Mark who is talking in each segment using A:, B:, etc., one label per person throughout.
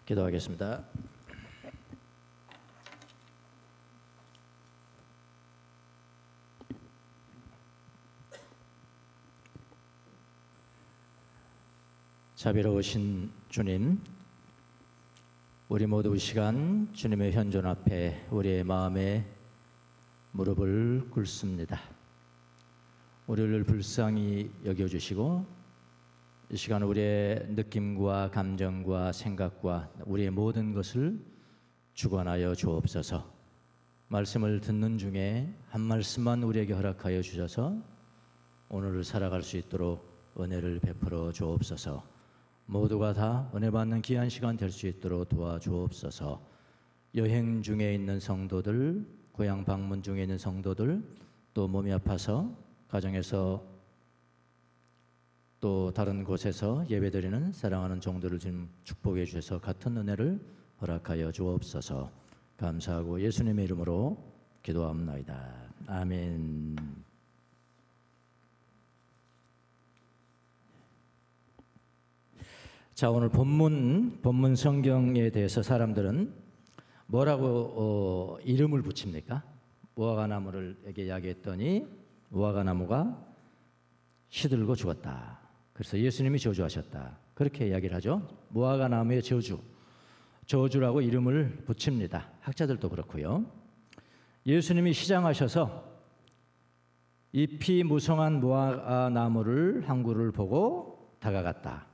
A: 기도하겠습니다. 자비로우신 주님, 우리 모두 이 시간 주님의 현존 앞에 우리의 마음에 무릎을 꿇습니다. 우리를 불쌍히 여겨주시고 이 시간 우리의 느낌과 감정과 생각과 우리의 모든 것을 주관하여 주옵소서. 말씀을 듣는 중에 한 말씀만 우리에게 허락하여 주셔서 오늘을 살아갈 수 있도록 은혜를 베풀어 주옵소서. 모두가 다 은혜 받는 귀한 시간 될 수 있도록 도와주옵소서. 여행 중에 있는 성도들, 고향 방문 중에 있는 성도들, 또 몸이 아파서 가정에서 또 다른 곳에서 예배드리는 사랑하는 종들을 지금 축복해 주셔서 같은 은혜를 허락하여 주옵소서. 감사하고 예수님의 이름으로 기도합나이다. 아멘. 자, 오늘 본문 성경에 대해서 사람들은 뭐라고 이름을 붙입니까? 무화과나무를에게 이야기했더니 무화과나무가 시들고 죽었다. 그래서 예수님이 저주하셨다. 그렇게 이야기를 하죠. 무화과나무의 저주라고 이름을 붙입니다. 학자들도 그렇고요. 예수님이 시장하셔서 잎이 무성한 무화과나무를 한 그루를 보고 다가갔다.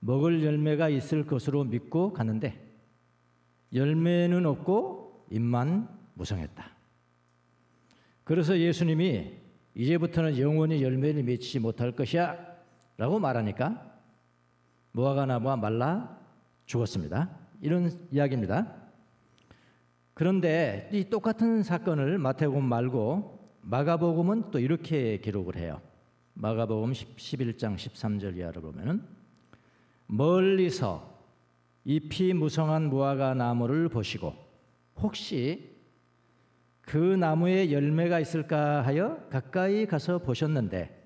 A: 먹을 열매가 있을 것으로 믿고 갔는데 열매는 없고 잎만 무성했다. 그래서 예수님이 이제부터는 영원히 열매를 맺지 못할 것이야 라고 말하니까 무화과나무가 말라 죽었습니다. 이런 이야기입니다. 그런데 이 똑같은 사건을 마태복음 말고 마가복음은 또 이렇게 기록을 해요. 마가복음 11장 13절 이하를 보면은 멀리서 잎이 무성한 무화과나무를 보시고 혹시 그 나무에 열매가 있을까 하여 가까이 가서 보셨는데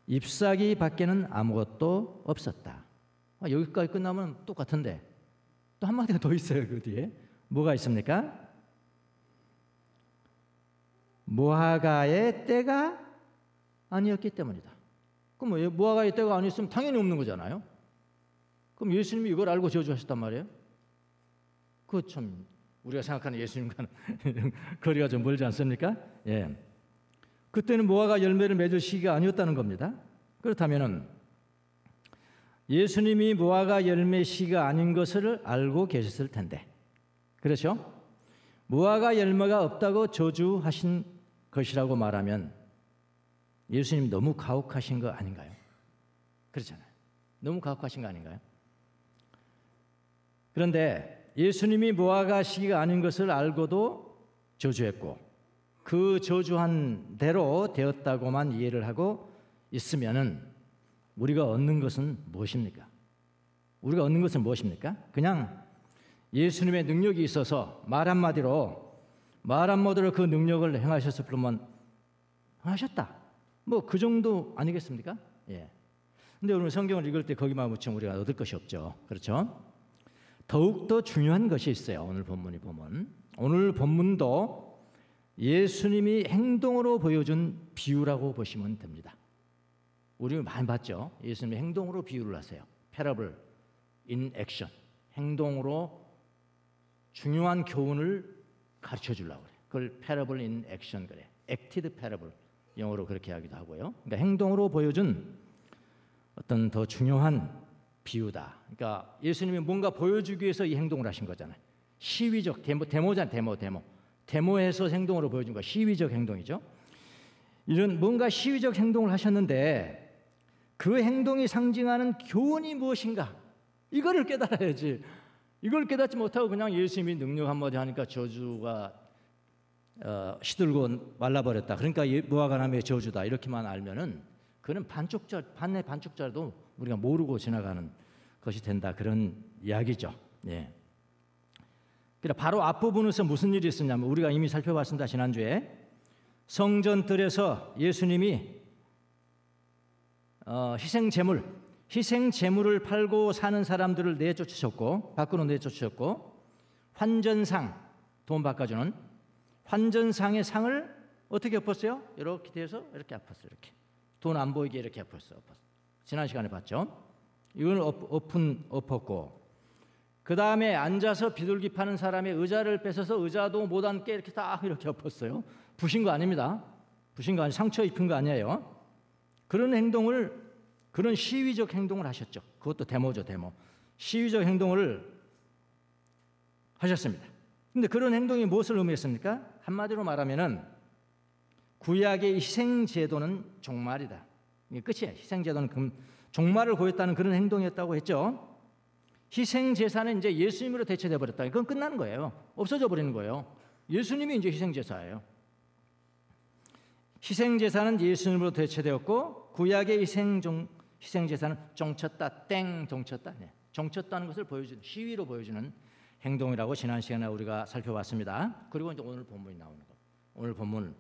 A: 잎사귀 밖에는 아무것도 없었다. 여기까지 끝나면 똑같은데 또 한마디가 더 있어요. 그 뒤에 뭐가 있습니까? 무화과의 때가 아니었기 때문이다. 그럼 무화과의 때가 아니었으면 당연히 없는 거잖아요. 그럼 예수님이 이걸 알고 저주하셨단 말이에요? 그거 참 우리가 생각하는 예수님과는 거리가 좀 멀지 않습니까? 예. 그때는 무화과 열매를 맺을 시기가 아니었다는 겁니다. 그렇다면은 예수님이 무화과 열매 시기가 아닌 것을 알고 계셨을 텐데, 그렇죠? 무화과 열매가 없다고 저주하신 것이라고 말하면 예수님 너무 가혹하신 거 아닌가요? 그렇잖아요. 너무 가혹하신 거 아닌가요? 그런데 예수님이 무화과 시기가 아닌 것을 알고도 저주했고 그 저주한 대로 되었다고만 이해를 하고 있으면은 우리가 얻는 것은 무엇입니까? 우리가 얻는 것은 무엇입니까? 그냥 예수님의 능력이 있어서 말 한마디로 그 능력을 행하셨을 뿐만 하셨다. 뭐 그 정도 아니겠습니까? 예. 근데 오늘 성경을 읽을 때 거기만 묻히면 우리가 얻을 것이 없죠. 그렇죠? 더욱더 중요한 것이 있어요. 오늘 본문이 보면 오늘 본문도 예수님이 행동으로 보여준 비유라고 보시면 됩니다. 우리 많이 봤죠? 예수님이 행동으로 비유를 하세요. Parable in action. 행동으로 중요한 교훈을 가르쳐 주려고 그래요. 그걸 Parable in action 그래. Acted parable. 영어로 그렇게 하기도 하고요. 그러니까 행동으로 보여준 어떤 더 중요한 비유다. 그러니까 예수님이 뭔가 보여주기 위해서 이 행동을 하신 거잖아요. 시위적 데모잖아요. 데모에서 행동으로 보여준 거 시위적 행동이죠. 이런 뭔가 시위적 행동을 하셨는데 그 행동이 상징하는 교훈이 무엇인가? 이거를 깨달아야지. 이걸 깨닫지 못하고 그냥 예수님이 능력 한마디 하니까 저주가 시들고 말라버렸다. 그러니까 무화과나무의 저주다. 이렇게만 알면은 그는 반내 반쪽짜리도 우리가 모르고 지나가는 것이 된다. 그런 이야기죠. 예. 그러니까 바로 앞부분에서 무슨 일이 있었냐면 우리가 이미 살펴봤습니다. 지난주에 희생제물 희생 제물을 팔고 사는 사람들을 내쫓으셨고, 밖으로 내쫓으셨고, 환전상, 돈 바꿔주는 환전상의 상을 어떻게 엎었어요? 이렇게 돼서 이렇게 엎었어요. 이렇게 돈 안 보이게 이렇게 엎었어요. 지난 시간에 봤죠? 이걸 엎었고, 그 다음에 앉아서 비둘기 파는 사람의 의자를 뺏어서 의자도 못 앉게 이렇게 딱 이렇게 엎었어요. 부신 거 아닙니다. 부신 거 아니, 상처 입힌 거 아니에요. 그런 행동을, 그런 시위적 행동을 하셨죠. 그것도 데모죠, 데모. 시위적 행동을 하셨습니다. 근데 그런 행동이 무엇을 의미했습니까? 한마디로 말하면은 구약의 희생제도는 종말이다. 이게 끝이에요. 희생제도는 종말을 보였다는 그런 행동이었다고 했죠. 희생제사는 이제 예수님으로 대체돼 버렸다. 그건 끝나는 거예요. 없어져 버리는 거예요. 예수님이 이제 희생제사예요. 희생제사는 예수님으로 대체되었고, 구약의 희생제사는 종쳤다, 땡, 종쳤다. 네. 종쳤다는 것을 보여주는, 시위로 보여주는 행동이라고 지난 시간에 우리가 살펴봤습니다. 그리고 이제 오늘 본문이 나오는 거. 오늘 본문.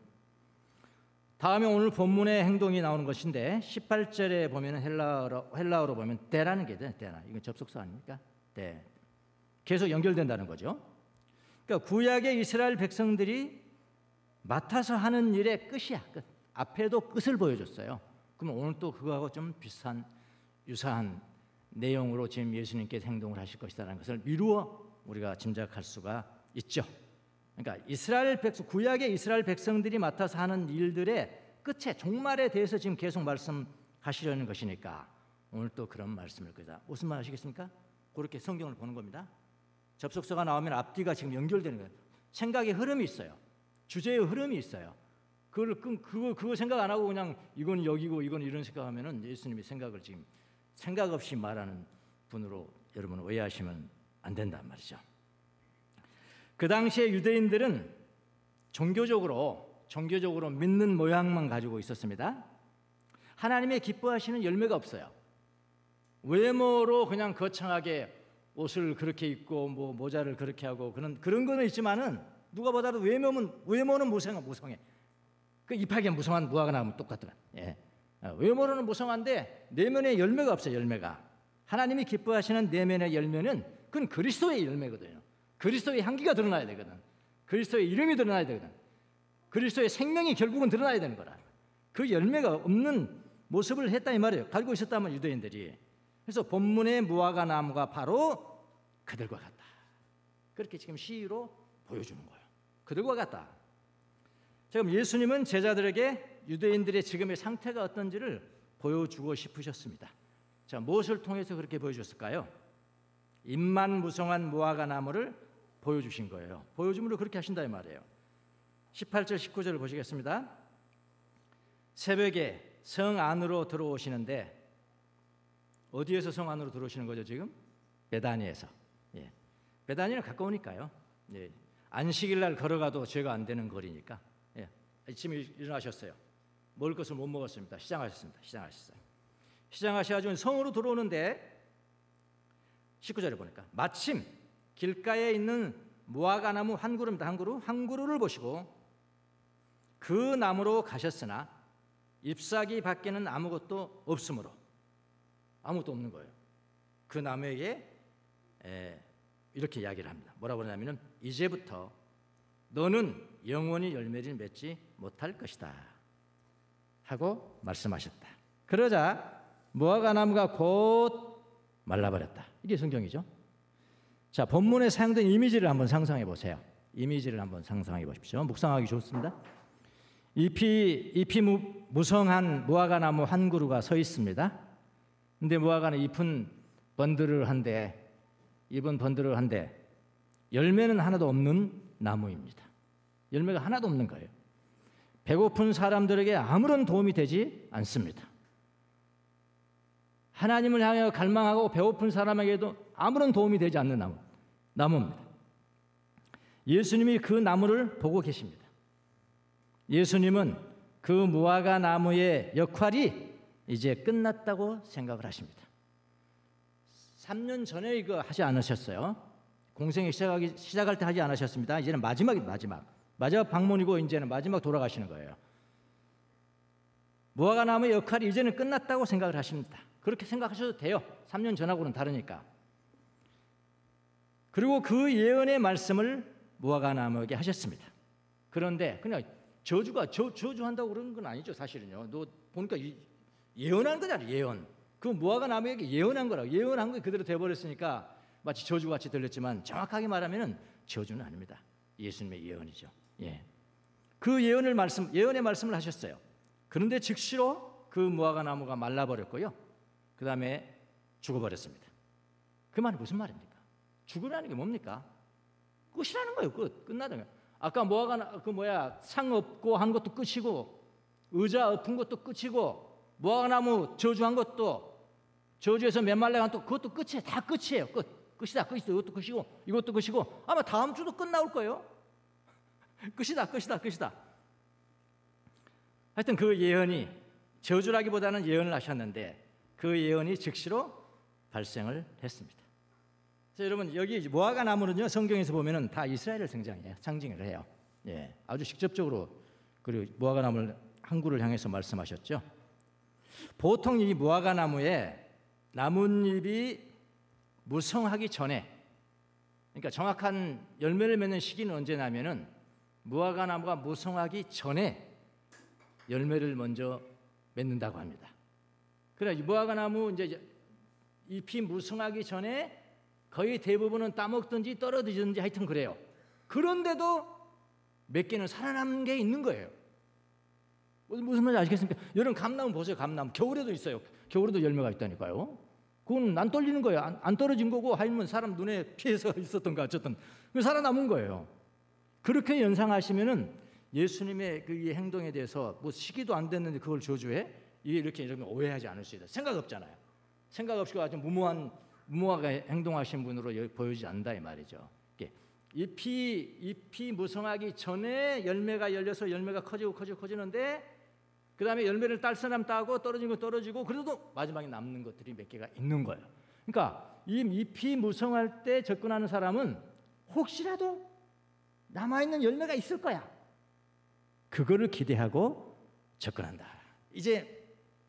A: 다음에 오늘 본문의 행동이 나오는 것인데 18절에 보면 헬라어로 보면 때라는 게 돼. 때나. 이건 접속사 아닙니까? 때. 계속 연결된다는 거죠. 그러니까 구약의 이스라엘 백성들이 맡아서 하는 일의 끝이야. 끝. 앞에도 끝을 보여줬어요. 그럼 오늘 또 그거하고 좀 비슷한 유사한 내용으로 지금 예수님께서 행동을 하실 것이라는 것을 미루어 우리가 짐작할 수가 있죠. 그러니까 구약의 이스라엘 백성들이 맡아서 하는 일들의 끝에 종말에 대해서 지금 계속 말씀하시려는 것이니까 오늘 또 그런 말씀을 그다. 무슨 말 하시겠습니까? 그렇게 성경을 보는 겁니다. 접속사가 나오면 앞뒤가 지금 연결되는 거예요. 생각의 흐름이 있어요. 주제의 흐름이 있어요. 그거 생각 안 하고 그냥 이건 여기고 이건 이런 생각하면은 예수님이 생각을 지금 생각 없이 말하는 분으로 여러분 오해하시면 안 된단 말이죠. 그 당시에 유대인들은 종교적으로 믿는 모양만 가지고 있었습니다. 하나님의 기뻐하시는 열매가 없어요. 외모로 그냥 거창하게 옷을 그렇게 입고 뭐 모자를 그렇게 하고 그런 거는 있지만은 누가 보더라도 외모는 무성해. 그 입하기에 무성한 무화과 나무는 똑같더라. 예. 외모로는 무성한데 내면의 열매가 없어요. 열매가. 하나님이 기뻐하시는 내면의 열매는 그건 그리스도의 열매거든요. 그리스도의 향기가 드러나야 되거든. 그리스도의 이름이 드러나야 되거든. 그리스도의 생명이 결국은 드러나야 되는 거라. 그 열매가 없는 모습을 했다 이 말이에요. 가지고 있었다면 유대인들이. 그래서 본문의 무화과 나무가 바로 그들과 같다. 그렇게 지금 시로 보여주는 거예요. 그들과 같다. 지금 예수님은 제자들에게 유대인들의 지금의 상태가 어떤지를 보여주고 싶으셨습니다. 자, 무엇을 통해서 그렇게 보여줬을까요? 잎만 무성한 무화과 나무를 보여주신 거예요. 보여줌으로 그렇게 하신다 이 말이에요. 18절 19절을 보시겠습니다. 새벽에 성 안으로 들어오시는데 어디에서 성 안으로 들어오시는 거죠 지금? 베다니에서. 예. 베다니는 가까우니까요. 예. 안식일 날 걸어가도 죄가 안 되는 거리니까. 예. 아침에 일어나셨어요. 먹을 것을 못 먹었습니다. 시장하셨어요. 시장하셔가지고 성으로 들어오는데 19절에 보니까 마침 길가에 있는 무화과 나무 한 그루를 보시고 그 나무로 가셨으나 잎사귀 밖에는 아무것도 없으므로 아무것도 없는 거예요. 그 나무에게 이렇게 이야기를 합니다. 뭐라고 그러냐면은 이제부터 너는 영원히 열매를 맺지 못할 것이다 하고 말씀하셨다. 그러자 무화과 나무가 곧 말라버렸다. 이게 성경이죠. 자, 본문에 사용된 이미지를 한번 상상해 보세요. 이미지를 한번 상상해 보십시오. 묵상하기 좋습니다. 잎이 무성한 무화과 나무 한 그루가 서 있습니다. 근데 무화과는 잎은 번들한데 열매는 하나도 없는 나무입니다. 열매가 하나도 없는 거예요. 배고픈 사람들에게 아무런 도움이 되지 않습니다. 하나님을 향해 갈망하고 배고픈 사람에게도 아무런 도움이 되지 않는 나무입니다. 예수님이 그 나무를 보고 계십니다. 예수님은 그 무화과 나무의 역할이 이제 끝났다고 생각을 하십니다. 3년 전에 이거 하지 않으셨어요. 공생이 시작할 때 하지 않으셨습니다. 이제는 마지막 방문이고 이제는 마지막 돌아가시는 거예요. 무화과 나무의 역할이 이제는 끝났다고 생각을 하십니다. 그렇게 생각하셔도 돼요. 3년 전하고는 다르니까. 그리고 그 예언의 말씀을 무화과나무에게 하셨습니다. 그런데 그냥 저주한다고 그러는 건 아니죠. 사실은요. 너 보니까 예언한 거잖아요. 예언. 그 무화과나무에게 예언한 거라고. 예언한 게 그대로 돼버렸으니까 마치 저주같이 들렸지만 정확하게 말하면 저주는 아닙니다. 예수님의 예언이죠. 예. 그 예언의 말씀을 하셨어요. 그런데 즉시로 그 무화과나무가 말라버렸고요. 그 다음에 죽어버렸습니다. 그 말이 무슨 말입니까? 죽으라는 게 뭡니까? 끝이라는 거예요. 끝나는 거예요. 아까 상 엎고 한 것도 끝이고, 의자 엎은 것도 끝이고, 무화과나무 저주한 것도, 저주에서 메말라 한 것도 그것도 끝이에요. 다 끝이에요. 끝이다. 이것도 끝이고, 이것도 끝이고, 아마 다음 주도 끝 나올 거예요. 끝이다. 하여튼 그 예언이 저주라기보다는 예언을 하셨는데 그 예언이 즉시로 발생을 했습니다. 그래서 여러분 여기 무화과나무는요 성경에서 보면은 다 이스라엘을 상징을 해요. 예, 아주 직접적으로 그리고 무화과나무를 항구를 향해서 말씀하셨죠. 보통 이 무화과나무에 나뭇잎이 무성하기 전에, 그러니까 정확한 열매를 맺는 시기는 언제냐면은 무화과나무가 무성하기 전에 열매를 먼저 맺는다고 합니다. 그래 무화과나무 이제 잎이 무성하기 전에 거의 대부분은 따먹든지 떨어지든지 하여튼 그래요. 그런데도 몇 개는 살아남는 게 있는 거예요. 무슨 말인지 아시겠습니까? 여러분 감나무 보세요. 감나무 겨울에도 있어요. 겨울에도 열매가 있다니까요. 그건 안 떨리는 거예요. 안 떨어진 거고 하여튼 사람 눈에 피해서 있었던가 어쨌든 살아남은 거예요. 그렇게 연상하시면은 예수님의 그 이 행동에 대해서 뭐 시기도 안 됐는데 그걸 저주해? 이렇게 오해하지 않을 수 있다. 생각 없잖아요. 생각 없이 아주 무모하게 행동하신 분으로 보이지 않는다 이 말이죠. 잎이 무성하기 전에 열매가 열려서 열매가 커지는데 그 다음에 열매를 딸 사람 따고 떨어지는 거 떨어지고 그래도 마지막에 남는 것들이 몇 개가 있는 거예요. 그러니까 이 잎이 무성할 때 접근하는 사람은 혹시라도 남아있는 열매가 있을 거야. 그거를 기대하고 접근한다. 이제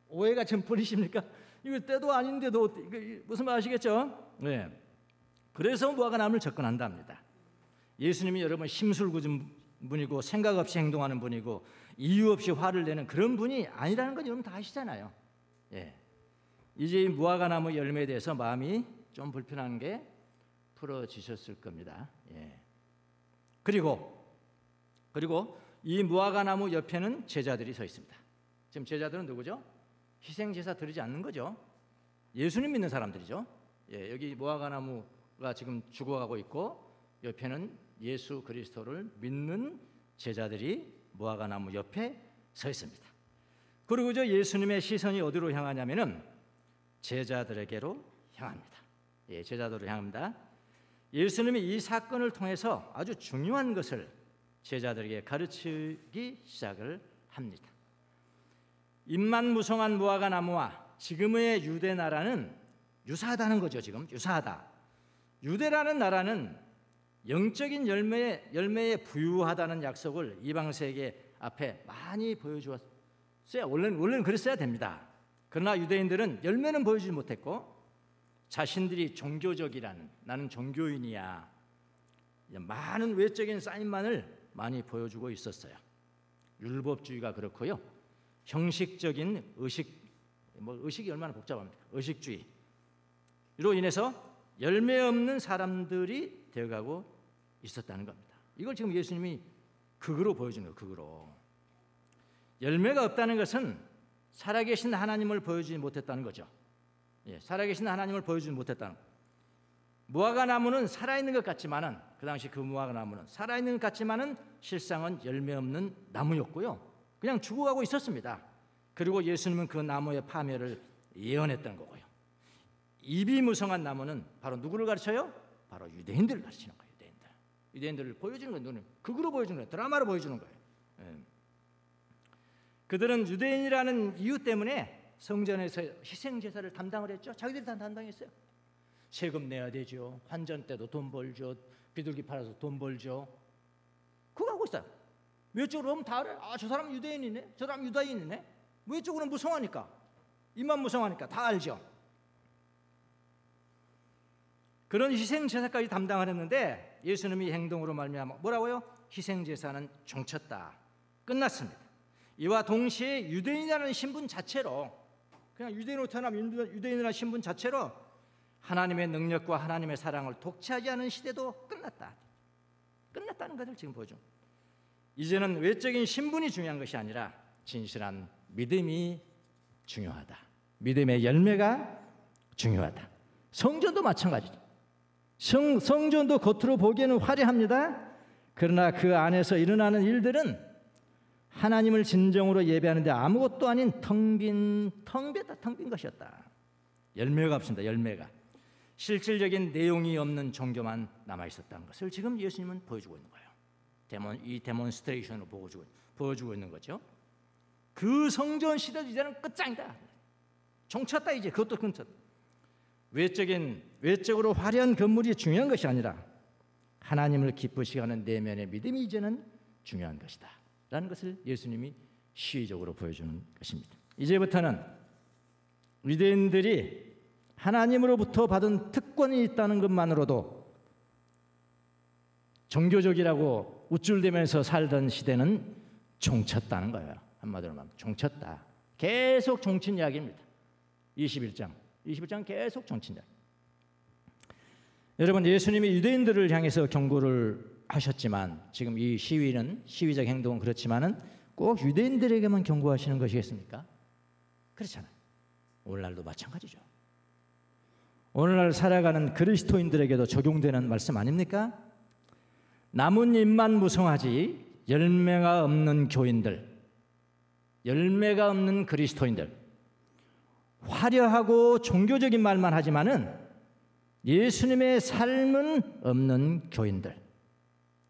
A: 오해가 좀 풀리십니까? 이거 때도 아닌데도 무슨 말 아시겠죠? 네. 그래서 무화과나무를 접근한다 합니다. 예수님이 여러분 심술궂은 분이고 생각 없이 행동하는 분이고 이유 없이 화를 내는 그런 분이 아니라는 건 여러분 다 아시잖아요. 예. 이제 이 무화과나무 열매에 대해서 마음이 좀 불편한 게 풀어지셨을 겁니다. 예. 그리고 이 무화과나무 옆에는 제자들이 서 있습니다. 지금 제자들은 누구죠? 희생제사 드리지 않는 거죠. 예수님 믿는 사람들이죠. 예, 여기 무화과나무가 지금 죽어가고 있고 옆에는 예수 그리스도를 믿는 제자들이 무화과나무 옆에 서 있습니다. 그리고 예수님의 시선이 어디로 향하냐면은 제자들에게로 향합니다. 예, 제자들로 향합니다. 예수님이 이 사건을 통해서 아주 중요한 것을 제자들에게 가르치기 시작을 합니다. 잎만 무성한 무화과나무와 지금의 유대 나라는 유사하다는 거죠. 지금 유사하다. 유대라는 나라는 영적인 열매에 부유하다는 약속을 이방 세계 앞에 많이 보여주었어요. 원래는 그랬어야 됩니다. 그러나 유대인들은 열매는 보여주지 못했고 자신들이 종교적이라는, 나는 종교인이야, 많은 외적인 사인만을 많이 보여주고 있었어요. 율법주의가 그렇고요. 형식적인 의식이 얼마나 복잡합니까? 의식주의로 인해서 열매 없는 사람들이 되어가고 있었다는 겁니다. 이걸 지금 예수님이 극으로 보여주는 거예요. 극으로. 열매가 없다는 것은 살아계신 하나님을 보여주지 못했다는 거죠. 예, 살아계신 하나님을 보여주지 못했다는 거예요. 무화과나무는 살아있는 것 같지만은, 그 당시 그 무화과나무는 살아있는 것 같지만은 실상은 열매 없는 나무였고요. 그냥 죽어가고 있었습니다. 그리고 예수님은 그 나무의 파멸을 예언했던 거고요. 잎이 무성한 나무는 바로 누구를 가르쳐요? 바로 유대인들을 가르치는 거예요. 유대인들을 보여주는 거예요. 눈을 극으로 보여주는 거예요. 드라마로 보여주는 거예요. 예. 그들은 유대인이라는 이유 때문에 성전에서 희생제사를 담당을 했죠. 자기들이 다 담당했어요. 세금 내야 되죠. 환전 때도 돈 벌죠. 비둘기 팔아서 돈 벌죠. 그거 하고 있어요. 외적으로 보면 다 알아요. 저 사람은 유대인이네, 저 사람은 유다인이네. 외적으로는 무성하니까. 임만무성하니까 다 알죠. 그런 희생제사까지 담당을 했는데 예수님이 행동으로 말미암아 뭐라고요? 희생제사는 종쳤다, 끝났습니다. 이와 동시에 유대인이라는 신분 자체로, 그냥 유대인으로 태어나면 유대인이라는 신분 자체로 하나님의 능력과 하나님의 사랑을 독차지 않은 시대도 끝났다는 것을 지금 보죠. 이제는 외적인 신분이 중요한 것이 아니라 진실한 믿음이 중요하다. 믿음의 열매가 중요하다. 성전도 마찬가지죠. 성전도 겉으로 보기에는 화려합니다. 그러나 그 안에서 일어나는 일들은 하나님을 진정으로 예배하는데 아무것도 아닌 텅 빈 것이었다. 열매가 없습니다. 열매가. 실질적인 내용이 없는 종교만 남아있었다는 것을 지금 예수님은 보여주고 있는 거예요. 이 데몬스트레이션으로 보여주고 있는 거죠. 그 성전 시대도 이제는 끝장이다. 종쳤다. 이제 그것도 끝쳤다. 외적으로 화려한 건물이 중요한 것이 아니라 하나님을 기쁘시게 하는 내면의 믿음이 이제는 중요한 것이다 라는 것을 예수님이 시의적으로 보여주는 것입니다. 이제부터는 유대인들이 하나님으로부터 받은 특권이 있다는 것만으로도 종교적이라고 우쭐대면서 살던 시대는 종쳤다는 거예요. 한마디로 말하면 종쳤다. 계속 종친 이야기입니다. 21장 계속 종친 이야기. 여러분, 예수님이 유대인들을 향해서 경고를 하셨지만 지금 이 시위적 행동은 그렇지만은 꼭 유대인들에게만 경고하시는 것이겠습니까? 그렇잖아요. 오늘날도 마찬가지죠. 오늘날 살아가는 그리스도인들에게도 적용되는 말씀 아닙니까? 나뭇잎만 무성하지 열매가 없는 교인들, 열매가 없는 그리스도인들, 화려하고 종교적인 말만 하지만은 예수님의 삶은 없는 교인들,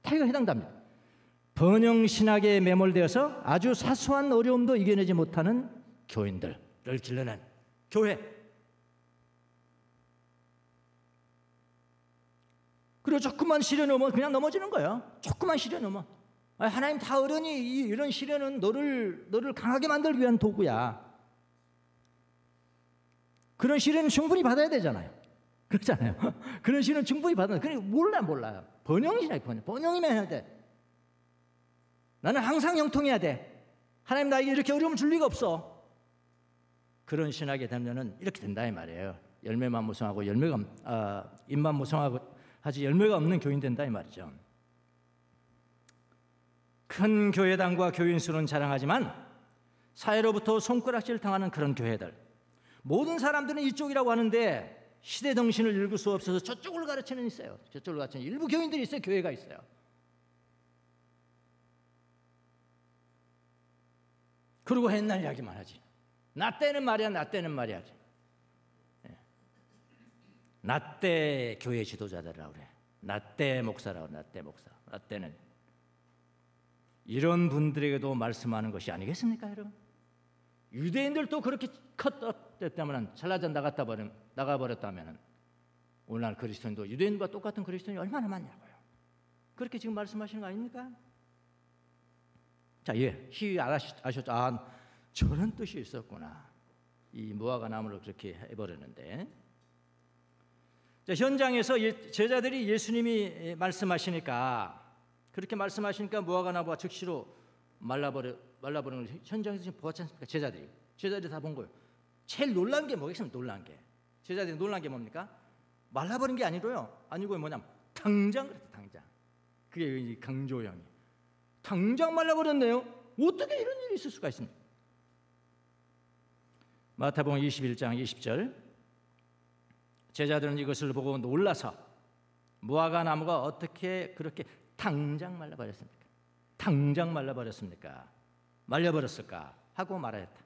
A: 다 이거 해당됩니다. 번영신학에 매몰되어서 아주 사소한 어려움도 이겨내지 못하는 교인들을 길러낸 교회. 그리고 조금만 시련 넘으면 그냥 넘어지는 거예요. 조금만 시련 넘어. 하나님 다 어려니 이런 시련은 너를 강하게 만들기 위한 도구야. 그런 시련은 충분히 받아야 되잖아요. 그렇잖아요. 그런 시련은 충분히 받아야 돼. 그러니까 몰라요. 번영이면 해야 돼. 나는 항상 형통해야 돼. 하나님 나에게 이렇게 어려움 줄 리가 없어. 그런 신학이 되면은 이렇게 된다 이 말이에요. 열매만 무성하고 잎만 무성하고 하지 열매가 없는 교인 된다 이 말이죠. 큰 교회당과 교인 수는 자랑하지만 사회로부터 손가락질 당하는 그런 교회들, 모든 사람들은 이쪽이라고 하는데 시대 정신을 읽을 수 없어서 저쪽을 가르치는 있어요. 저쪽을 가르치는 일부 교인들이 있어요. 교회가 있어요. 그리고 옛날 이야기만 하지. 나 때는 말이야. 나 때 교회 지도자들이라고 그래. 나 때 목사라고. 나 때는 이런 분들에게도 말씀하는 것이 아니겠습니까, 여러분? 유대인들도 그렇게 컸다면 찰나전 나가버렸다면 오늘날 그리스도인도 유대인과 똑같은 그리스도인이 얼마나 많냐고요. 그렇게 지금 말씀하시는 거 아닙니까? 자, 시위 아셨죠? 저런 뜻이 있었구나. 이 무화과 나무를 그렇게 해버렸는데, 자, 현장에서 제자들이 예수님이 그렇게 말씀하시니까 무화과 나무가 즉시로 말라버리는 걸 현장에서 지금 보았지 않습니까? 제자들이 다 본 거예요. 제일 놀란 게 뭐겠습니까? 제자들이 놀란 게 뭡니까? 말라버린 게 아니고요 뭐냐면 당장 그랬다. 당장. 그게 이 강조형이. 당장 말라버렸네요. 어떻게 이런 일이 있을 수가 있습니까? 마태복음 21장 20절, 제자들은 이것을 보고 놀라서 무화과 나무가 어떻게 그렇게 당장 말려버렸을까 하고 말하였다.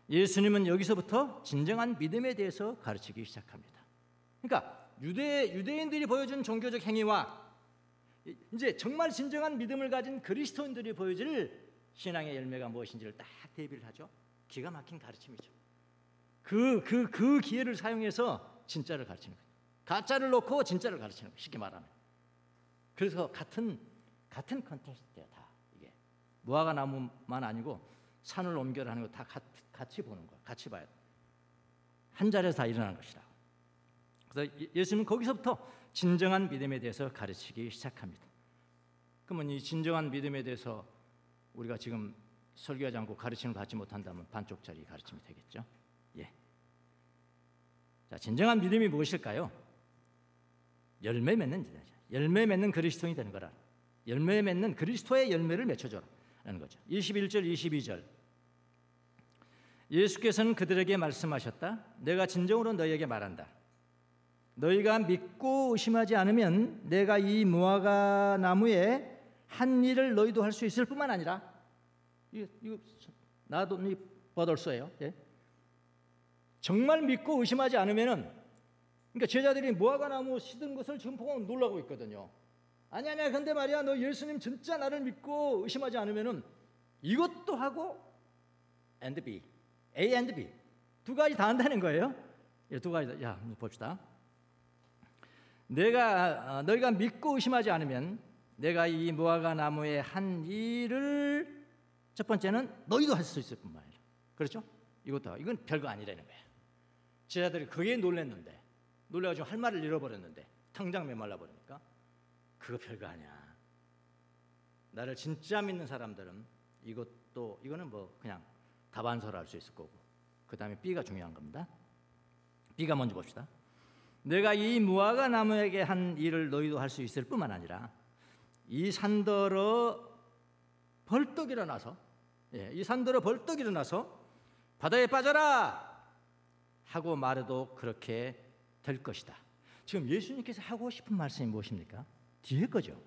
A: 예수님은 여기서부터 진정한 믿음에 대해서 가르치기 시작합니다. 그러니까 유대인들이 보여준 종교적 행위와 이제 정말 진정한 믿음을 가진 그리스도인들이 보여줄 신앙의 열매가 무엇인지를 딱 대비를 하죠. 기가 막힌 가르침이죠. 그 기회를 사용해서 진짜를 가르치는 거예요. 가짜를 놓고 진짜를 가르치는 거예요. 쉽게 말하면. 그래서 같은 컨텍스트예요. 다 이게 무화과 나무만 아니고 산을 옮겨라는 거 다 같이 보는 거예요. 같이 봐야 돼. 한 자리에서 다 일어나는 것이라. 그래서 예수님은 거기서부터 진정한 믿음에 대해서 가르치기 시작합니다. 그러면 이 진정한 믿음에 대해서 우리가 지금 설교하지 않고 가르침을 받지 못한다면 반쪽짜리 가르침이 되겠죠. 예. 자, 진정한 믿음이 무엇일까요? 열매 맺는 자죠. 열매 맺는 그리스도인이 되는 거라. 열매 맺는 그리스도의 열매를 맺혀줘라는 거죠. 21절, 22절. 예수께서는 그들에게 말씀하셨다. 내가 진정으로 너희에게 말한다. 너희가 믿고 의심하지 않으면 내가 이 무화과 나무에 한 일을 너희도 할 수 있을 뿐만 아니라 이거 나도 이 버덜소예요. 예? 정말 믿고 의심하지 않으면은 그러니까 제자들이 무화과 나무 시든 것을 지금 보고 놀라고 있거든요. 아니야. 근데 말이야, 너 예수님 진짜 나를 믿고 의심하지 않으면은 이것도 하고 and B, A and B 두 가지 다 한다는 거예요. 예, 두 가지. 야, 봅시다. 너희가 믿고 의심하지 않으면 내가 이 무화과 나무에 한 일을 첫 번째는 너희도 할 수 있을 뿐만 아니라 그렇죠? 이건 별거 아니라는 거예요. 제자들이 그게 놀랐는데 놀라가지고 할 말을 잃어버렸는데 당장 메말라 버리니까 그거 별거 아니야. 나를 진짜 믿는 사람들은 이거는 뭐 그냥 다반사로 할 수 있을 거고 그 다음에 B가 중요한 겁니다. B가 먼저 봅시다. 내가 이 무화과 나무에게 한 일을 너희도 할 수 있을 뿐만 아니라 이 산더러 벌떡 일어나서 바다에 빠져라 하고 말해도 그렇게 될 것이다. 지금 예수님께서 하고 싶은 말씀이 무엇입니까? 뒤에 거죠.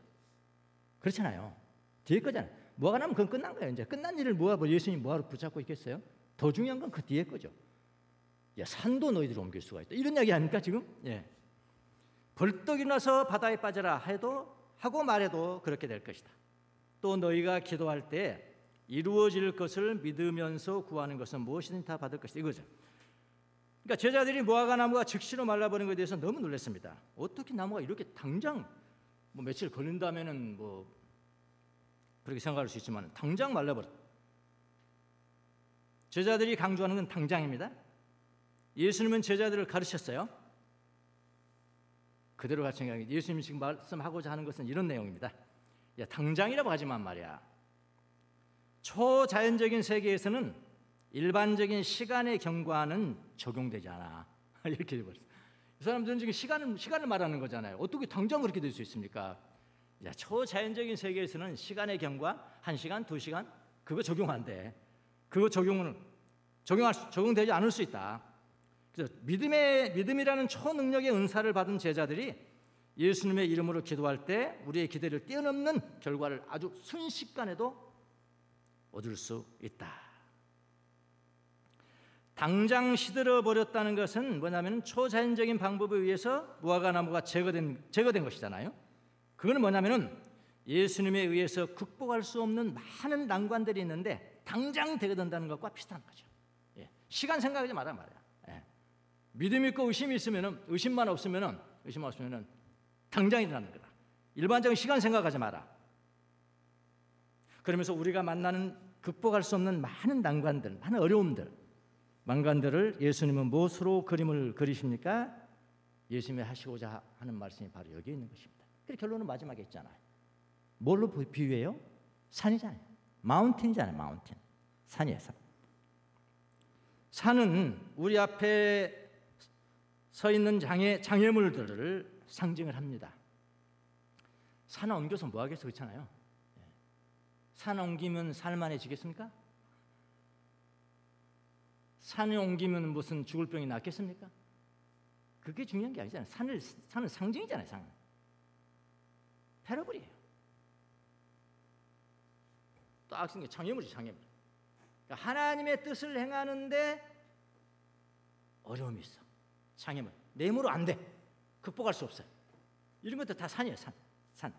A: 그렇잖아요. 뒤에 거잖아요. 무화과 나무 그건 끝난 거예요. 이제 끝난 일을 예수님이 뭐하러 붙잡고 있겠어요? 더 중요한 건 그 뒤에 거죠. 야, 산도 너희들이 옮길 수가 있다. 이런 이야기 아닙니까 지금? 예. 벌떡 일어나서 바다에 빠져라 하고 말해도 그렇게 될 것이다. 또 너희가 기도할 때 이루어질 것을 믿으면서 구하는 것은 무엇이든 다 받을 것이다. 이거죠. 그러니까 제자들이 무화과 나무가 즉시로 말라버린 것에 대해서 너무 놀랐습니다. 어떻게 나무가 이렇게 당장 뭐 며칠 걸린다면은 뭐 그렇게 생각할 수 있지만 당장 말라버렸다. 제자들이 강조하는 건 당장입니다. 예수님은 제자들을 가르쳤어요. 그대로 가르친 게 아니라 예수님이 지금 말씀하고자 하는 것은 이런 내용입니다. 야, 당장이라고 하지만 말이야. 초자연적인 세계에서는 일반적인 시간의 경과는 적용되지 않아. 이렇게 돼버렸어요. 이 사람들은 지금 시간을 말하는 거잖아요. 어떻게 당장 그렇게 될 수 있습니까? 야, 초자연적인 세계에서는 시간의 경과 1시간, 2시간 그거 적용 안 돼. 그거 적용되지 않을 수 있다. 그래서 믿음이라는 초능력의 은사를 받은 제자들이 예수님의 이름으로 기도할 때 우리의 기대를 뛰어넘는 결과를 아주 순식간에도 얻을 수 있다. 당장 시들어 버렸다는 것은 뭐냐면 초자연적인 방법에 의해서 무화과 나무가 제거된 것이잖아요. 그거는 뭐냐면은 예수님에 의해서 극복할 수 없는 많은 난관들이 있는데 당장 되게 된다는 것과 비슷한 거죠. 예. 시간 생각하지 마라 말이야. 예. 믿음 있고 의심만 없으면은 당장 일어나는 거다. 일반적인 시간 생각하지 마라. 그러면서 우리가 만나는 극복할 수 없는 많은 난관들, 많은 어려움들, 난관들을 예수님은 무엇으로 그림을 그리십니까? 예수님이 하시고자 하는 말씀이 바로 여기에 있는 것입니다. 그래서 결론은 마지막에 있잖아요. 뭘로 비유해요? 산이잖아요. 마운틴이잖아요. 마운틴. 산이에요. 산은 우리 앞에 서 있는 장애물들을 상징을 합니다. 산 옮겨서 뭐 하겠어? 그렇잖아요. 산 옮기면 살만해지겠습니까? 산에 옮기면 무슨 죽을 병이 낫겠습니까? 그게 중요한 게 아니잖아요. 산은 상징이잖아요. 산은 패러블이에요. 딱 생긴 게 장애물이지. 장애물. 그러니까 하나님의 뜻을 행하는데 어려움이 있어. 장애물. 내 힘으로 안 돼. 극복할 수 없어요. 이런 것도 다 산이에요. 산.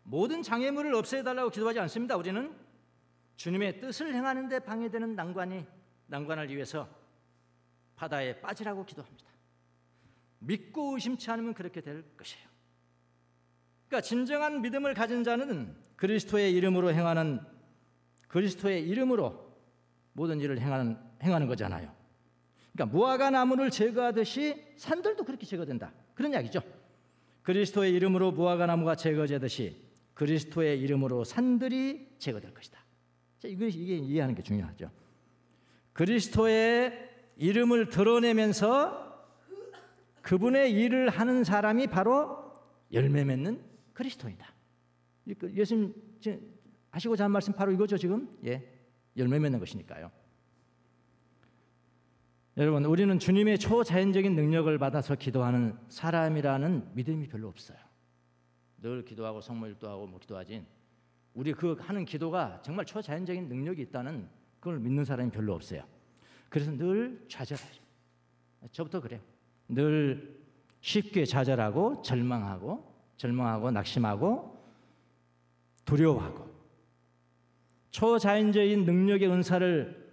A: 모든 장애물을 없애달라고 기도하지 않습니다. 우리는 주님의 뜻을 행하는 데 방해되는 난관을 위해서 바다에 빠지라고 기도합니다. 믿고 의심치 않으면 그렇게 될 것이에요. 그러니까 진정한 믿음을 가진 자는 그리스도의 이름으로 모든 일을 행하는 거잖아요. 그러니까 무화과 나무를 제거하듯이 산들도 그렇게 제거된다. 그런 이야기죠. 그리스도의 이름으로 무화과 나무가 제거되듯이 그리스도의 이름으로 산들이 제거될 것이다. 이게 이해하는 게 중요하죠. 그리스도의 이름을 드러내면서 그분의 일을 하는 사람이 바로 열매 맺는 그리스도이다. 예수님 하시고자 한 말씀 바로 이거죠 지금. 열매 맺는 것이니까요. 여러분, 우리는 주님의 초자연적인 능력을 받아서 기도하는 사람이라는 믿음이 별로 없어요. 늘 기도하고 성모일도 하고 기도하지, 우리 그 하는 기도가 정말 초자연적인 능력이 있다는 그걸 믿는 사람이 별로 없어요. 그래서 늘 좌절하죠. 저부터 그래요. 늘 쉽게 좌절하고 절망하고 낙심하고 두려워하고. 초자연적인 능력의 은사를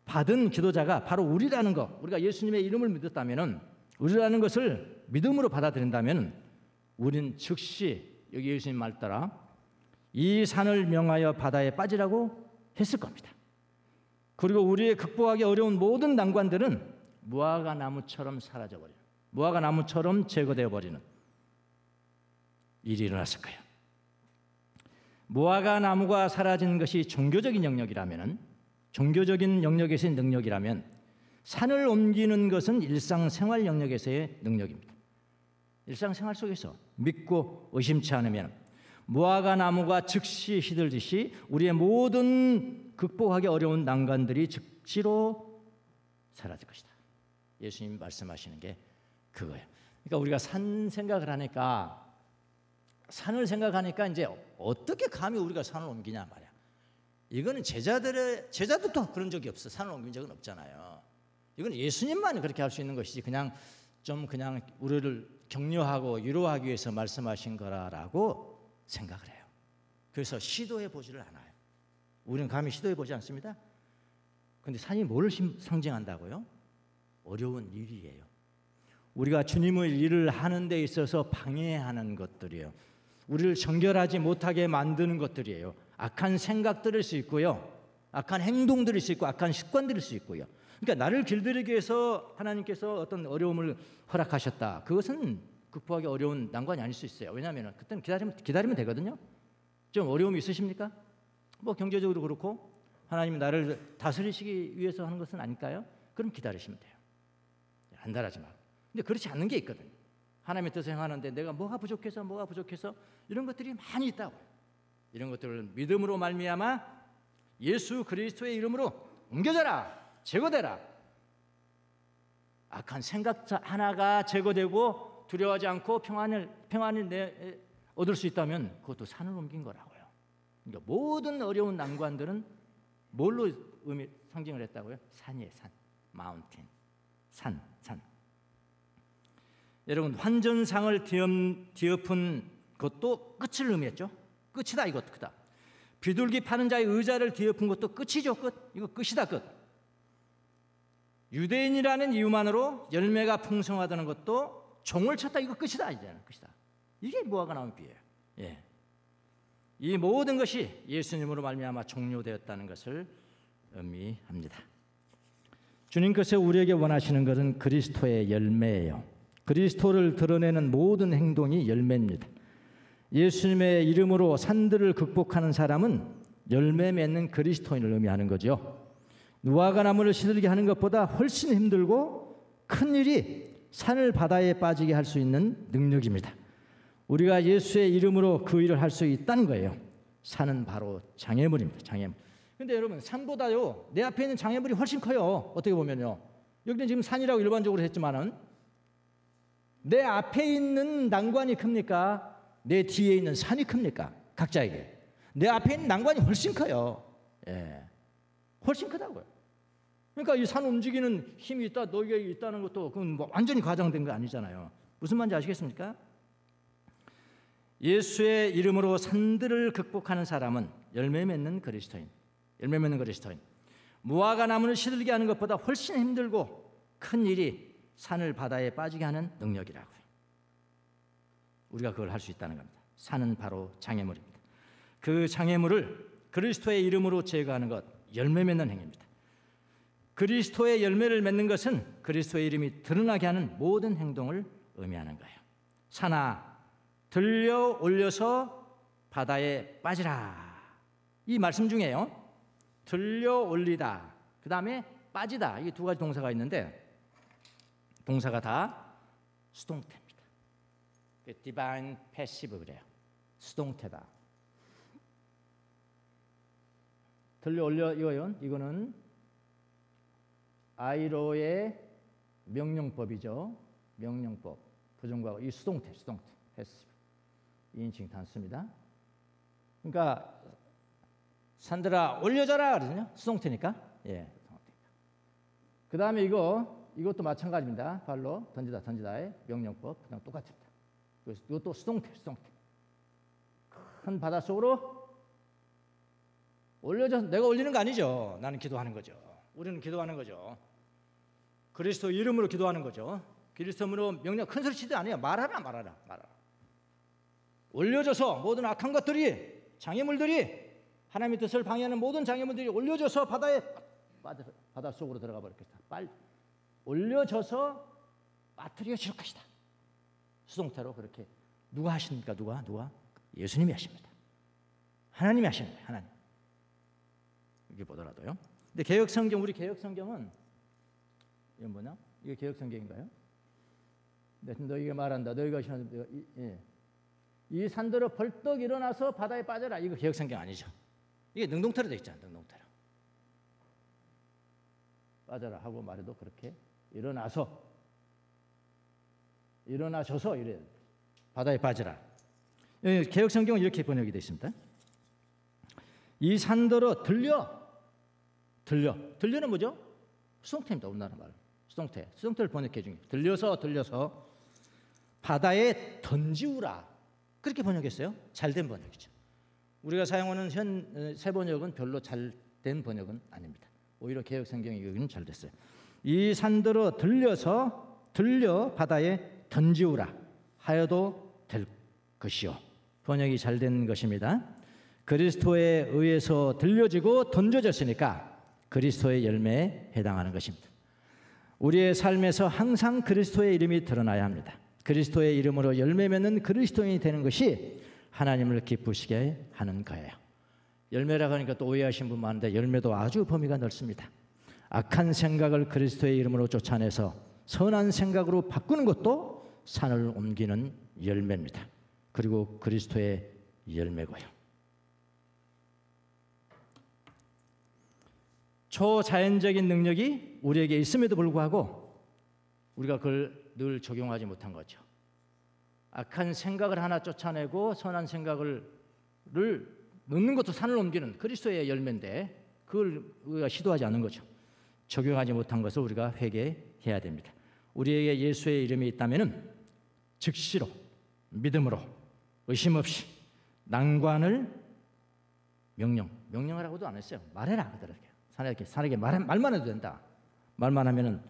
A: 받은 기도자가 바로 우리라는 것, 우리가 예수님의 이름을 믿었다면, 우리라는 것을 믿음으로 받아들인다면 우린 즉시 여기 예수님 말 따라 이 산을 명하여 바다에 빠지라고 했을 겁니다. 그리고 우리의 극복하기 어려운 모든 난관들은 무화과 나무처럼 사라져버리는, 무화과 나무처럼 제거되어 버리는 일이 일어났을 거예요. 무화과 나무가 사라지는 것이 종교적인 영역이라면, 종교적인 영역에서의 능력이라면, 산을 옮기는 것은 일상생활 영역에서의 능력입니다. 일상생활 속에서 믿고 의심치 않으면 무화과 나무가 즉시 시들듯이 우리의 모든 극복하기 어려운 난관들이 즉시로 사라질 것이다. 예수님이 말씀하시는 게 그거예요. 그러니까 우리가 산 생각을 하니까, 산을 생각하니까 이제 어떻게 감히 우리가 산을 옮기냐 말이야. 이거는 제자들도 그런 적이 없어. 산을 옮긴 적은 없잖아요. 이건 예수님만 그렇게 할 수 있는 것이지, 그냥 우리를 격려하고 위로하기 위해서 말씀하신 거라고 생각을 해요. 그래서 시도해 보지를 않아요. 우리는 감히 시도해 보지 않습니다. 그런데 산이 뭘 상징한다고요? 어려운 일이에요. 우리가 주님의 일을 하는 데 있어서 방해하는 것들이에요. 우리를 정결하지 못하게 만드는 것들이에요. 악한 생각들일 수 있고요, 악한 행동들일 수 있고, 악한 습관들일 수 있고요. 그러니까 나를 길들이기 위해서 하나님께서 어떤 어려움을 허락하셨다. 그것은 극복하기 어려운 난관이 아닐 수 있어요. 왜냐하면 그때는 기다리면 되거든요. 좀 어려움이 있으십니까? 경제적으로 그렇고 하나님이 나를 다스리시기 위해서 하는 것은 아닐까요? 그럼 기다리시면 돼요. 안달하지 말고. 근데 그렇지 않는 게 있거든요. 하나님의 뜻을 행하는데 내가 뭐가 부족해서 이런 것들이 많이 있다고요. 이런 것들을 믿음으로 말미암아 예수 그리스도의 이름으로 옮겨져라, 제거되라. 악한 생각 하나가 제거되고 두려워하지 않고 평안을 얻을 수 있다면 그것도 산을 옮긴 거라고요. 그러니까 모든 어려운 난관들은 뭘로 상징을 했다고요? 산이에요. 산, 마운틴, 산. 여러분, 환전상을 뒤엎은 것도 끝을 의미했죠. 끝이다, 이것 크다. 비둘기 파는 자의 의자를 뒤엎은 것도 끝이죠. 끝. 이거 끝이다, 끝. 유대인이라는 이유만으로 열매가 풍성하다는 것도 종을 쳤다, 이거 끝이다, 이제는 끝이다. 이게 무화과 나무 비유예요. 이 모든 것이 예수님으로 말미암아 종료되었다는 것을 의미합니다. 주님께서 우리에게 원하시는 것은 그리스도의 열매예요. 그리스도를 드러내는 모든 행동이 열매입니다. 예수님의 이름으로 산들을 극복하는 사람은 열매 맺는 그리스도인을 의미하는 거죠. 무화과 나무를 시들게 하는 것보다 훨씬 힘들고 큰 일이 산을 바다에 빠지게 할 수 있는 능력입니다. 우리가 예수의 이름으로 그 일을 할 수 있다는 거예요. 산은 바로 장애물입니다. 장애물. 근데 여러분, 산보다요 내 앞에 있는 장애물이 훨씬 커요. 어떻게 보면요. 여기는 지금 산이라고 일반적으로 했지만은 내 앞에 있는 난관이 큽니까? 내 뒤에 있는 산이 큽니까? 각자에게. 내 앞에 있는 난관이 훨씬 커요. 훨씬 크다고요. 그러니까 이 산 움직이는 힘이 있다, 너에게 있다는 것도 그건 완전히 과장된 거 아니잖아요. 무슨 말인지 아시겠습니까? 예수의 이름으로 산들을 극복하는 사람은 열매 맺는 그리스도인. 무화과 나무를 시들게 하는 것보다 훨씬 힘들고 큰 일이 산을 바다에 빠지게 하는 능력이라고요. 우리가 그걸 할 수 있다는 겁니다. 산은 바로 장애물입니다. 그 장애물을 그리스도의 이름으로 제거하는 것, 열매 맺는 행위입니다. 그리스도의 열매를 맺는 것은 그리스도의 이름이 드러나게 하는 모든 행동을 의미하는 거예요. 산아 들려 올려서 바다에 빠지라. 이 말씀 중에요. 들려 올리다, 그 다음에 빠지다, 이게 두 가지 동사가 있는데 동사가 다 수동태입니다. 디바인 패시브 그래요. 수동태다. 들려 올려 이거는 아이로의 명령법이죠. 명령법. 부정과거. 이 수동태 패시브. 2인칭 단수입니다. 그러니까 산들아 올려져라 그러거든요. 수동태니까. 예. 그 다음에 이것도 마찬가지입니다. 발로 던지다의 명령법. 그냥 똑같습니다. 이것도 수동태. 큰 바다 속으로 올려져서, 내가 올리는 거 아니죠. 나는 기도하는 거죠. 우리는 기도하는 거죠. 그리스도 이름으로 기도하는 거죠. 그리스도로 명령, 큰 소리 치지 않아요. 말하라. 올려져서 모든 악한 것들이, 장애물들이, 하나님의 뜻을 방해하는 모든 장애물들이 올려져서 바다 속으로 들어가 버릴 것이다. 빨리 올려져서 빠뜨려질 것이다. 수동태로 그렇게. 누가 하십니까? 누가? 예수님이 하십니다. 하나님이 하시는 거예요. 하나님. 이게 보더라도요. 근데 개혁성경, 우리 개혁성경은 이건 뭐냐? 이게 개혁성경인가요? 너희가 말한다. 너희가 신한다. 이 산들어 벌떡 일어나서 바다에 빠져라. 이거 개혁성경 아니죠. 이게 능동태로 되어 있잖아요. 능동태로. 빠져라 하고 말해도 그렇게 일어나셔서 이래 바다에 빠져라. 개혁성경은 이렇게 번역이 되어 있습니다. 이 산들어 들려는 뭐죠? 수동태입니다. 우리나라 말. 수동태를 번역해 준 게. 들려서 바다에 던지우라. 그렇게 번역했어요. 잘된 번역이죠. 우리가 사용하는 새 번역은 별로 잘된 번역은 아닙니다. 오히려 개혁성경이 여기는 잘 됐어요. 이 산들어 들려 바다에 던지우라 하여도 될 것이요. 번역이 잘된 것입니다. 그리스도에 의해서 들려지고 던져졌으니까 그리스도의 열매에 해당하는 것입니다. 우리의 삶에서 항상 그리스도의 이름이 드러나야 합니다. 그리스도의 이름으로 열매 맺는 그리스도인이 되는 것이 하나님을 기쁘시게 하는 거예요. 열매라고 하니까 또 오해하신 분 많은데 열매도 아주 범위가 넓습니다. 악한 생각을 그리스도의 이름으로 쫓아내서 선한 생각으로 바꾸는 것도 산을 옮기는 열매입니다. 그리고 그리스도의 열매고요. 초자연적인 능력이 우리에게 있음에도 불구하고 우리가 그걸 늘 적용하지 못한 거죠. 악한 생각을 하나 쫓아내고 선한 생각을 넣는 것도 산을 옮기는 그리스도의 열매인데 그걸 우리가 시도하지 않은 거죠. 적용하지 못한 것을 우리가 회개해야 됩니다. 우리에게 예수의 이름이 있다면 즉시로 믿음으로 의심 없이 난관을 명령하라고도 안 했어요. 말해라 그들에게. 산에게 말만 해도 된다. 말만 하면은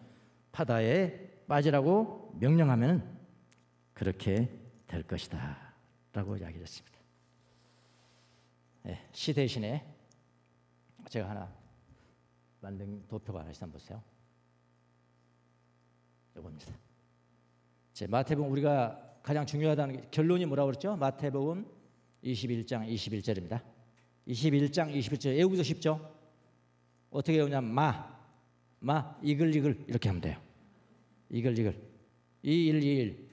A: 바다에 빠지라고 명령하면은 그렇게 될 것이다 라고 이야기했습니다. 네, 시 대신에 제가 하나 만든 도표가 하나 있어 보세요. 이겁니다. 마태복음 우리가 가장 중요하다는 게 결론이 뭐라고 그랬죠? 마태복음 21장 21절입니다. 21장 21절 외우기도 쉽죠? 어떻게 외우냐면 이글 이렇게 하면 돼요. 이글 2121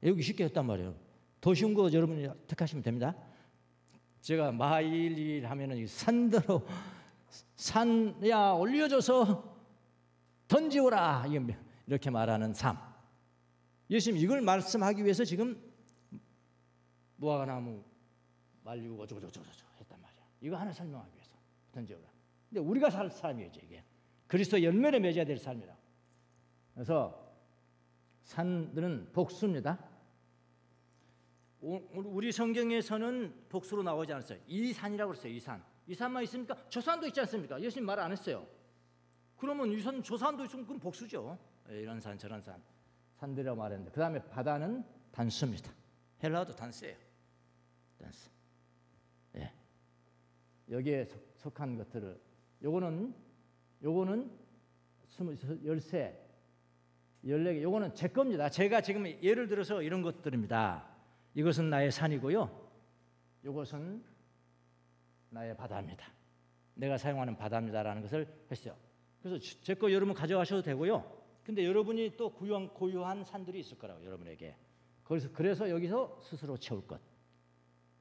A: 외우기 쉽게 했단 말이에요. 더 쉬운 거 여러분이 택하시면 됩니다. 제가 마일일 하면은 산더러 산야 올려줘서 던지오라 이렇게 말하는 삶. 예수님 이걸 말씀하기 위해서 지금 무화과나무 말리고 어쩌고 했단 말이야. 이거 하나 설명하기 위해서 던지오라. 근데 우리가 살 삶이죠 이게. 그리스도 열매를 맺어야 될 삶이라. 그래서 산들은 복수입니다. 우리 성경에서는 복수로 나오지 않았어요. 이 산이라고 그랬어요. 이 산만 있습니까? 저 산도 있지 않습니까? 예수님 말 안 했어요. 그러면 이 산, 저 산도 있으면 그건 복수죠. 이런 산, 저런 산들이라고 말했는데 그 다음에 바다는 단수입니다. 헬라어도 단수예요. 단수. 여기에 속한 것들을 요거는 요거는 13, 14개. 요거는 제 겁니다. 제가 지금 예를 들어서 이런 것들입니다. 이것은 나의 산이고요. 이것은 나의 바다입니다. 내가 사용하는 바다입니다라는 것을 했어요. 그래서 제 거 여러분 가져가셔도 되고요. 근데 여러분이 또 고유한 산들이 있을 거라고 여러분에게. 그래서 여기서 스스로 채울 것.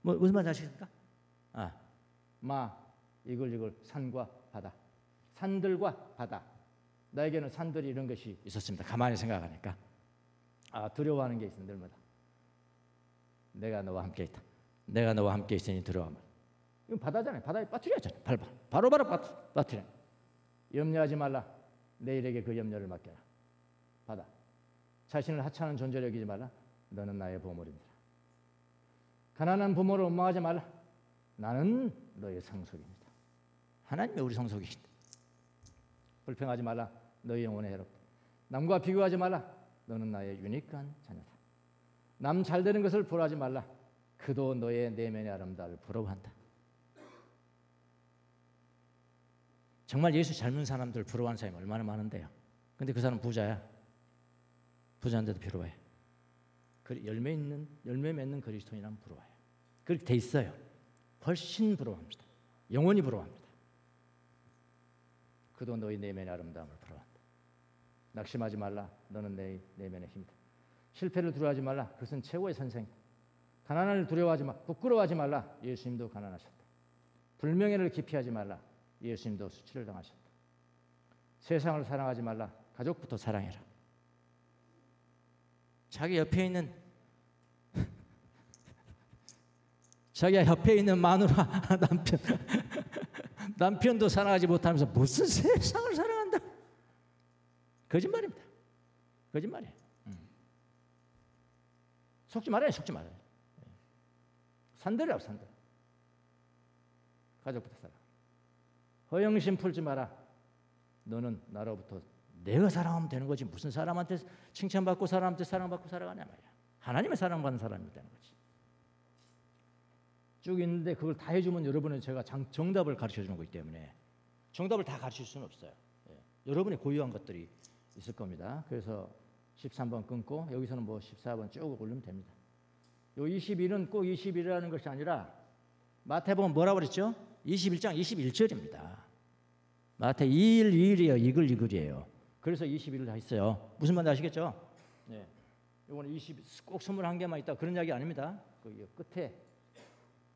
A: 뭐 무슨 말인지 아시겠습니까? 이걸 산과 바다, 산들과 바다. 나에게는 산들이 이런 것이 있었습니다. 가만히 생각하니까 두려워하는 게 있어 늘마다. 내가 너와 함께 있다. 내가 너와 함께 있으니 두려워하면. 이건 바다잖아요. 바다에 빠뜨려야잖아요. 바로바로 빠뜨려. 염려하지 말라. 내일에게 그 염려를 맡겨라. 바다. 자신을 하찮은 존재로 여기지 말라. 너는 나의 보물이니라. 가난한 부모를 원망하지 말라. 나는 너의 상속입니다. 하나님이 우리 상속이신다. 불평하지 말라. 너의 영혼의 해롭다. 남과 비교하지 말라. 너는 나의 유니크한 자녀다. 남 잘되는 것을 보라지 말라. 그도 너의 내면의 아름다움을 부러워한다. 정말 예수 잘 믿는 사람들 부러워하는 사람이 얼마나 많은데요. 근데 그 사람 부자야. 부자인데도 부러워해. 열매 맺는 그리스도인이라면 부러워해요. 그렇게 돼 있어요. 훨씬 부러워합니다. 영원히 부러워합니다. 그도 너희 내면의 아름다움을 부러워한다. 낙심하지 말라. 너는 내 내면의 힘이다. 실패를 두려워하지 말라. 그것은 최고의 선생이다. 가난을 두려워하지 마. 부끄러워하지 말라. 예수님도 가난하셨다. 불명예를 기피하지 말라. 예수님도 수치를 당하셨다. 세상을 사랑하지 말라. 가족부터 사랑해라. 자기 옆에 있는 마누라 남편도 사랑하지 못하면서 무슨 세상을 사랑한다. 거짓말입니다. 거짓말이에요. 속지 말아요. 산들이라고 산들. 가족부터 사랑. 허영심 풀지 마라. 너는 나로부터 내가 사랑하면 되는 거지. 무슨 사람한테 칭찬받고 사람한테 사랑받고 살아가냐 말이야. 하나님의 사랑받는 사람이 되는 거지. 쭉 있는데 그걸 다 해주면 여러분은 제가 정답을 가르쳐주는 거기 때문에 정답을 다 가르칠 수는 없어요. 여러분의 고유한 것들이 있을 겁니다. 그래서 13번 끊고 여기서는 14번 쭉 올리면 됩니다. 요 21은 꼭 21이라는 것이 아니라 마태복음 뭐라고 그랬죠? 21장 21절입니다. 마태 2일이에요. 이글이에요. 그래서 21을 다 있어요. 무슨 말인지 아시겠죠? 네. 이거는 꼭 21개만 있다 그런 이야기 아닙니다. 그 끝에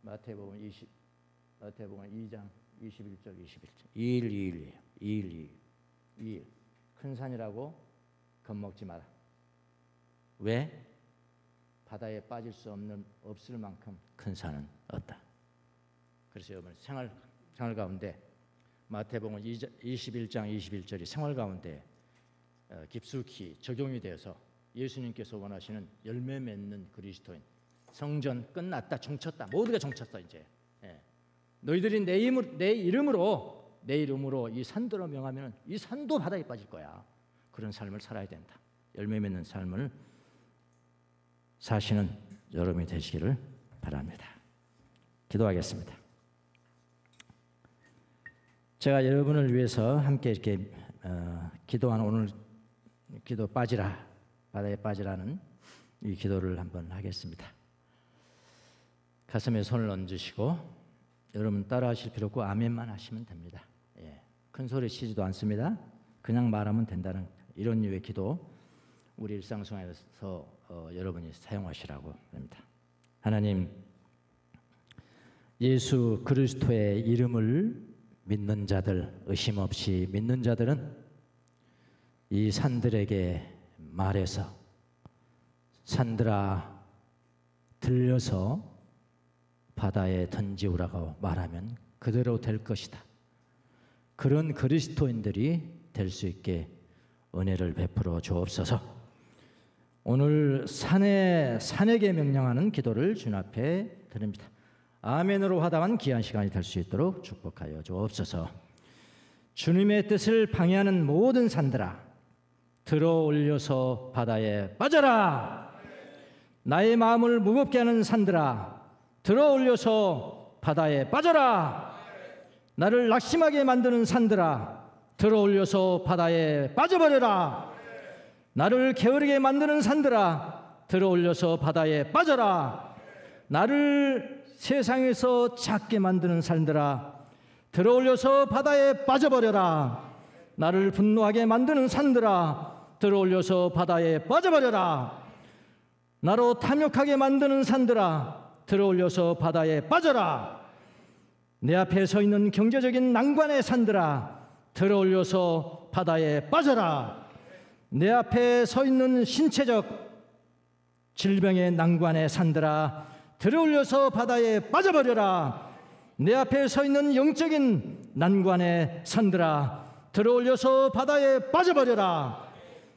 A: 마태복음 2장 21절 2일이에요. 2일. 큰 산이라고 겁먹지 마라. 왜? 바다에 빠질 수 없을 만큼 큰 산은 없다. 그래서 여러분 생활 가운데 마태복음 21장 21절이 생활 가운데 깊숙이 적용이 되어서 예수님께서 원하시는 열매 맺는 그리스도인, 성전 끝났다, 종쳤다, 모두가 종쳤어 이제. 너희들이 내 이름으로 이 산들을 명하면 이 산도 바다에 빠질 거야. 그런 삶을 살아야 된다. 열매 맺는 삶을 사시는 여러분이 되시기를 바랍니다. 기도하겠습니다. 제가 여러분을 위해서 함께 이렇게 기도하는 오늘 기도 바다에 빠지라는 이 기도를 한번 하겠습니다. 가슴에 손을 얹으시고 여러분 따라하실 필요 없고 아멘만 하시면 됩니다. 큰 소리 치지도 않습니다. 그냥 말하면 된다는 이런 류의 기도 우리 일상생활에서 여러분이 사용하시라고 합니다. 하나님, 예수 그리스도의 이름을 믿는 자들, 의심 없이 믿는 자들은 이 산들에게 말해서 산들아 들려서 바다에 던지우라고 말하면 그대로 될 것이다. 그런 그리스도인들이 될 수 있게 은혜를 베풀어 주옵소서. 오늘 산에게 명령하는 기도를 주님 앞에 드립니다. 아멘으로 화답한 귀한 시간이 될 수 있도록 축복하여 주옵소서. 주님의 뜻을 방해하는 모든 산들아 들어 올려서 바다에 빠져라. 나의 마음을 무겁게 하는 산들아 들어 올려서 바다에 빠져라. 나를 낙심하게 만드는 산들아 들어올려서 바다에 빠져버려라. 나를 게으르게 만드는 산들아, 들어올려서 바다에 빠져라. 나를 세상에서 작게 만드는 산들아, 들어올려서 바다에 빠져버려라. 나를 분노하게 만드는 산들아, 들어올려서 바다에 빠져버려라. 나로 탐욕하게 만드는 산들아, 들어올려서 바다에 빠져라. 내 앞에 서 있는 경제적인 난관의 산들아, 들어올려서 바다에 빠져라. 내 앞에 서 있는 신체적 질병의 난관의 산들아, 들어올려서 바다에 빠져버려라. 내 앞에 서 있는 영적인 난관의 산들아, 들어올려서 바다에 빠져버려라.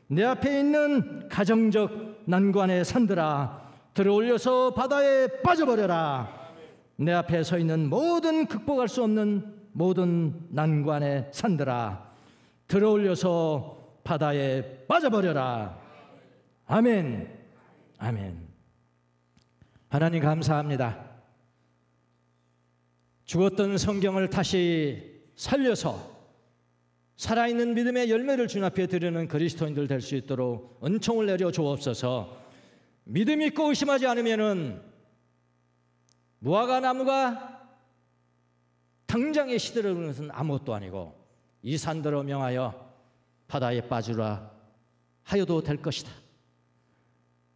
A: 내 앞에 있는 가정적 난관의 산들아, 들어올려서 바다에 빠져버려라. 내 앞에 서 있는 모든 극복할 수 없는 모든 난관의 산들아, 들어올려서 바다에 빠져버려라. 아멘. 아멘. 하나님 감사합니다. 죽었던 성경을 다시 살려서 살아있는 믿음의 열매를 주님 앞에 드리는 그리스도인들 될 수 있도록 은총을 내려 주옵소서. 믿음 있고 의심하지 않으면은 무화과 나무가 당장에 시들어오는 것은 아무것도 아니고 이 산들어 명하여 바다에 빠지라 하여도 될 것이다.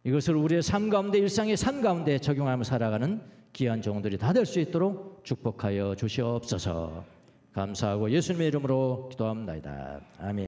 A: 이것을 우리의 삶 가운데, 일상의 삶 가운데 적용하며 살아가는 귀한 종들이 다 될 수 있도록 축복하여 주시옵소서. 감사하고 예수님의 이름으로 기도합니다. 아멘.